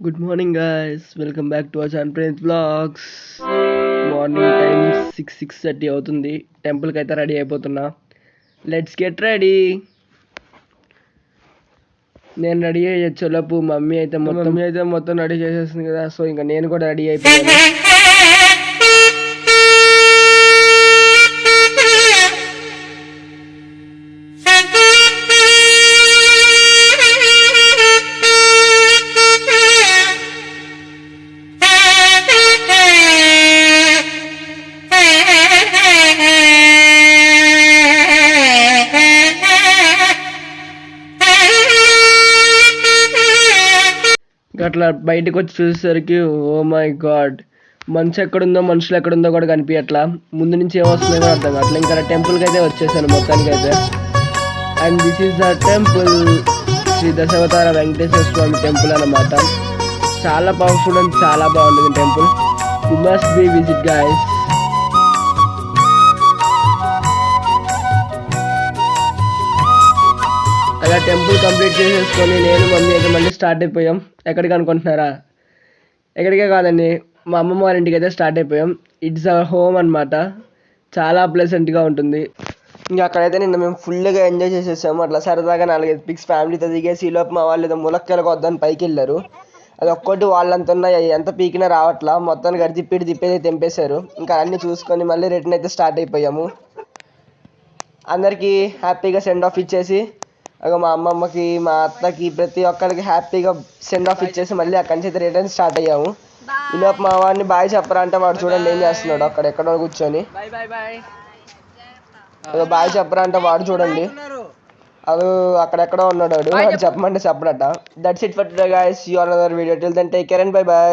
Good morning, guys. Welcome back to our channel Prince Vlogs. Morning time 6:30 అవుతుంది. టెంపుల్కి అయితే ready అయిపోతున్నా. Let's get ready. నేను ready అయ్యొచ్చేలోపు మమ్మీ అయితే మొత్తం రెడీ చేసేస్తుంది కదా. సో ఇంకా నేను కూడా రెడీ అయిపోయాను. అట్లా బయటకు వచ్చి చూసేసరికి ఓ మై గాడ్, మనుషులు ఎక్కడుందో కూడా కనిపించట్లా. ముందు నుంచి ఏమొస్తుందో కూడా అర్థం కావట్లేదు. ఇంకా టెంపుల్కి అయితే వచ్చేసాను మొత్తానికి అయితే. And this is the temple, Sri Dasavatara Venkateswara Swamy temple అన్నమాట. చాలా పవర్ఫుల్ అండ్ చాలా బాగుంటుంది temple. You must be visit guys. అలా టెంపుల్ కంప్లీట్ చేసేసుకొని నేను మమ్మీ అయితే మళ్ళీ స్టార్ట్ అయిపోయాం. ఎక్కడికి అనుకుంటున్నారా? ఎక్కడికే కాదండి, మా అమ్మమ్మ వారి ఇంటికి అయితే స్టార్ట్ అయిపోయాం. ఇట్స్ అవర్ హోమ్ అనమాట. చాలా ప్లెజెంట్గా ఉంటుంది. ఇంకా అక్కడైతే నిన్న మేము ఫుల్గా ఎంజాయ్ చేసేసాము. అట్లా సరదాగా 4-5 పిక్స్ ఫ్యామిలీతో దిగేసి ఈ లోపు మా వాళ్ళు ఏదో ములక్కలకు వద్దని పైకి వెళ్ళారు. అది ఒక్కటి వాళ్ళంత ఉన్నాయి, ఎంత పీకినా రావట్లా. మొత్తానికి అది తిప్పేది తెంపేశారు. ఇంకా అన్నీ చూసుకొని మళ్ళీ రిటర్న్ అయితే స్టార్ట్ అయిపోయాము. అందరికీ హ్యాపీగా సెండ్ ఆఫ్ ఇచ్చేసి మా అమ్మమ్మకి, మా అత్తకి, ప్రతి ఒక్కరికి హ్యాపీగా సెండ్ ఆఫ్ ఇచ్చేసి మళ్ళీ అక్కడి నుంచి అయితే రిటర్న్ స్టార్ట్ అయ్యాము. ఈలోపు మా వాడిని బాయ్ చెప్పరా అంటే వాడు చూడండి ఏం చేస్తున్నాడు అక్కడ ఎక్కడో కూర్చొని. బాయ్ చెప్పరా అంటే వాడు చూడండి అది అక్కడెక్కడో ఉన్నాడు. వాడు చెప్పమంటే చెప్పడట. That's it for today guys. See you on another video. Till then take care and bye by.